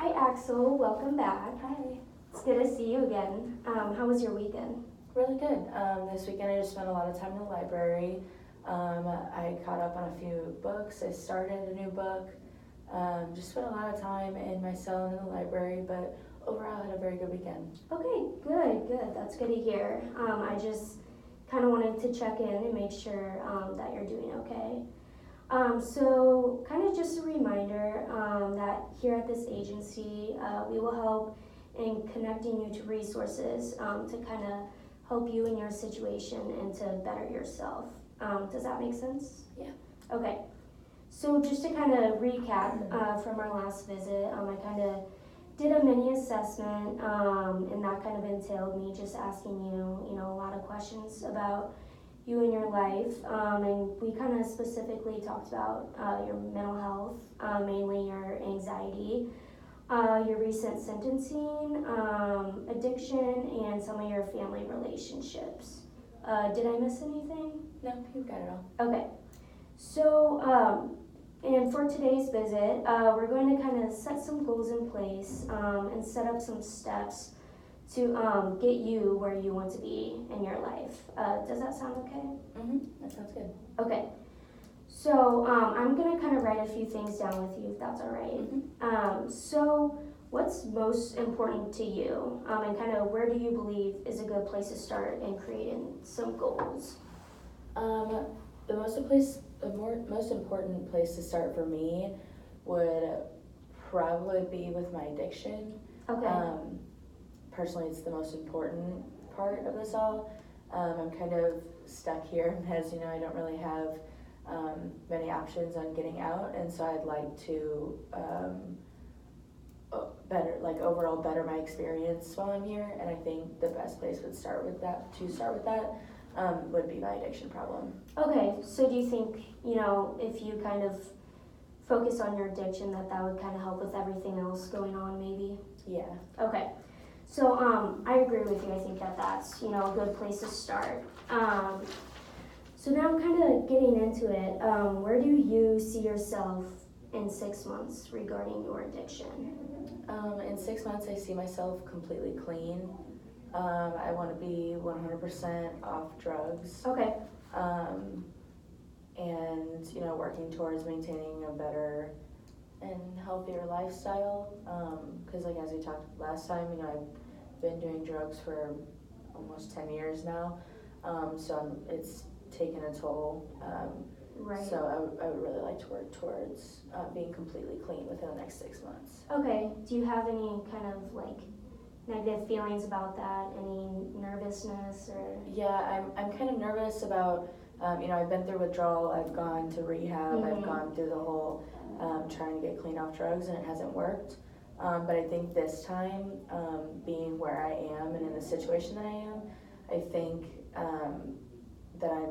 Hi Axel, welcome back. Hi. It's good to see you again. How was your weekend? Really good. This weekend I just spent a lot of time in the library. I caught up on a few books. I started a new book. Just spent a lot of time in my cell and in the library, but overall I had a very good weekend. Okay, good. That's good to hear. I just kind of wanted to check in and make sure that you're doing okay. So, kind of just a reminder that here at this agency, we will help in connecting you to resources to kind of help you in your situation and to better yourself. Does that make sense? Yeah. Okay. So, just to kind of recap from our last visit, I kind of did a mini assessment, and that kind of entailed me just asking you, a lot of questions about you and your life, and we kind of specifically talked about your mental health, mainly your anxiety, your recent sentencing, addiction, and some of your family relationships. Did I miss anything? No, you got it all. Okay. So, and for today's visit, we're going to kind of set some goals in place and set up some steps to get you where you want to be in your life. Does that sound okay? That sounds good. Okay. So I'm going to kind of write a few things down with you if that's all right. So what's most important to you and kind of where do you believe is a good place to start in creating some goals? The most important place to start for me would probably be with my addiction. Okay. Personally, it's the most important part of this all. I'm kind of stuck here, as you know, I don't really have many options on getting out, and so I'd like to overall better my experience while I'm here. And I think the best place would start with that would be my addiction problem. Okay, so do you think, if you kind of focus on your addiction, that would kind of help with everything else going on, maybe? Yeah. Okay, so I agree with you. I think that's, a good place to start. So now kind of getting into it, where do you see yourself in 6 months regarding your addiction? In 6 months, I see myself completely clean. I want to be 100% off drugs. Okay. And working towards maintaining a better and healthier lifestyle. Because as we talked last time, I've been doing drugs for almost 10 years now. So it's taken a toll. Right. So I would really like to work towards being completely clean within the next 6 months. Okay. Do you have any kind of negative feelings about that? Any nervousness or? Yeah, I'm kind of nervous about, I've been through withdrawal, I've gone to rehab, I've gone through the whole trying to get clean off drugs, and it hasn't worked. But I think this time, being where I am and in the situation that I am, I think that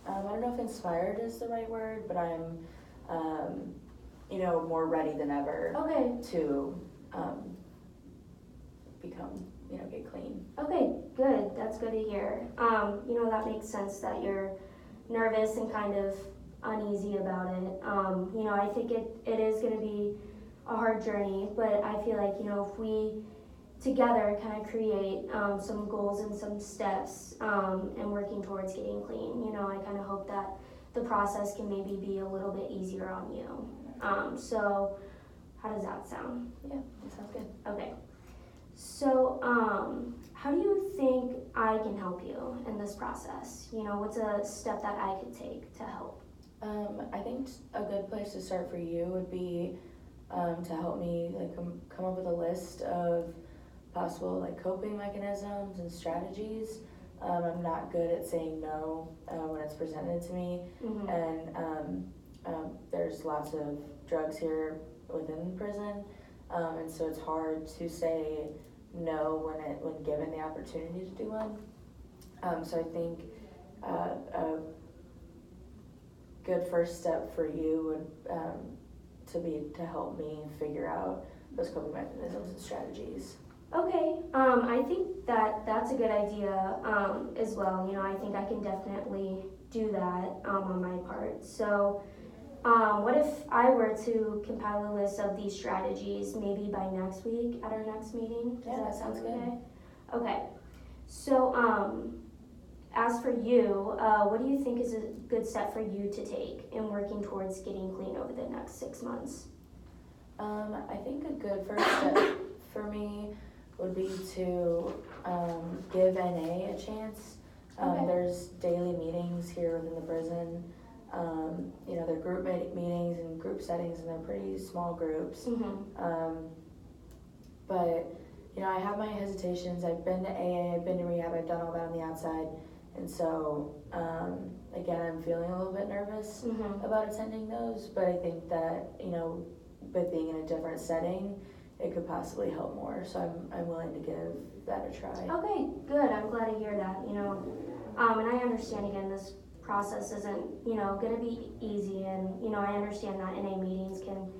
I don't know if inspired is the right word, but I'm, more ready than ever to become, get clean. Okay, good. That's good to hear. That makes sense that you're nervous and kind of uneasy about it. I think it is going to be a hard journey, but I feel like, if we together kind of create some goals and some steps and working towards getting clean, I kind of hope that the process can maybe be a little bit easier on you. So how does that sound? Yeah, that sounds good. Okay. So, how do you think I can help you in this process? What's a step that I could take to help? I think a good place to start for you would be to help me come up with a list of possible coping mechanisms and strategies. I'm not good at saying no when it's presented to me, and there's lots of drugs here within prison, and so it's hard to say no when given the opportunity to do one. So I think a good first step for you would to help me figure out those coping mechanisms and strategies. Okay, I think that's a good idea as well. I think I can definitely do that on my part. So What if I were to compile a list of these strategies maybe by next week at our next meeting? Does Yeah, that that sound sounds good. okay? Okay. So, as for you, what do you think is a good step for you to take in working towards getting clean over the next 6 months? I think a good first step for me would be to give NA a chance. Okay. There's daily meetings here within the prison. They're group meetings and group settings, and they're pretty small groups. Mm-hmm. But I have my hesitations. I've been to AA, I've been to rehab, I've done all that on the outside, and so again, I'm feeling a little bit nervous Mm-hmm. about attending those. But I think that with being in a different setting, it could possibly help more. So I'm willing to give that a try. Okay, good. I'm glad to hear that. And I understand again this process isn't gonna be easy, and I understand that NA meetings can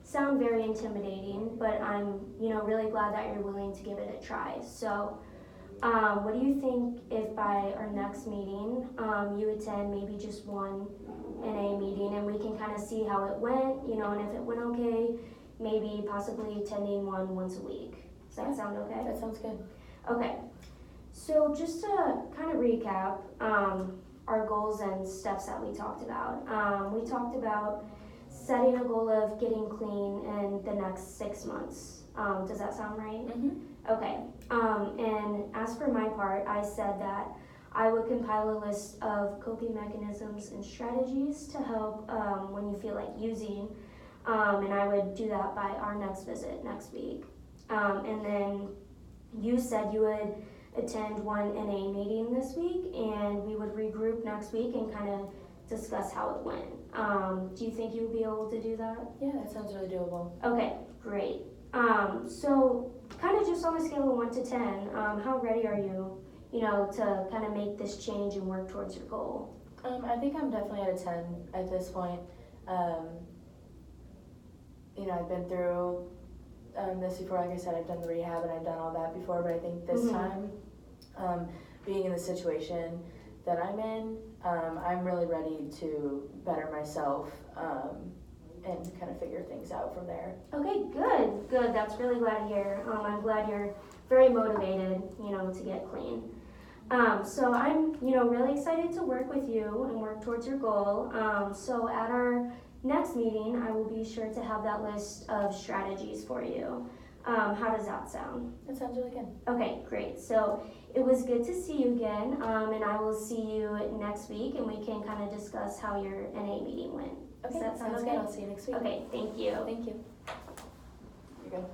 sound very intimidating, but I'm really glad that you're willing to give it a try. So, what do you think if by our next meeting you attend maybe just one NA meeting, and we can kind of see how it went, and if it went okay, maybe possibly attending one once a week. Does that sound okay? That sounds good. Okay, so just to kind of recap our goals and steps that we talked about. We talked about setting a goal of getting clean in the next 6 months. Does that sound right? Mm-hmm. Okay, and as for my part, I said that I would compile a list of coping mechanisms and strategies to help when you feel like using, and I would do that by our next visit next week. And then you said you would attend one NA meeting this week, and we would regroup next week and kind of discuss how it went. Do you think you would be able to do that? Yeah, that sounds really doable. Okay, great. So kind of just on a scale of 1 to 10, how ready are you, to kind of make this change and work towards your goal? I think I'm definitely at a 10 at this point. I've been through this before. Like I said, I've done the rehab and I've done all that before, but I think this time, being in the situation that I'm in, I'm really ready to better myself and kind of figure things out from there. Okay, good. That's really glad to hear. I'm glad you're very motivated, to get clean. So I'm, really excited to work with you and work towards your goal. So at our next meeting, I will be sure to have that list of strategies for you. How does that sound? That sounds really good. Okay, great. So it was good to see you again, and I will see you next week, and we can kind of discuss how your NA meeting went. Okay, Does that sound sounds okay? good. I'll see you next week. Okay, thank you. Thank you. You're good.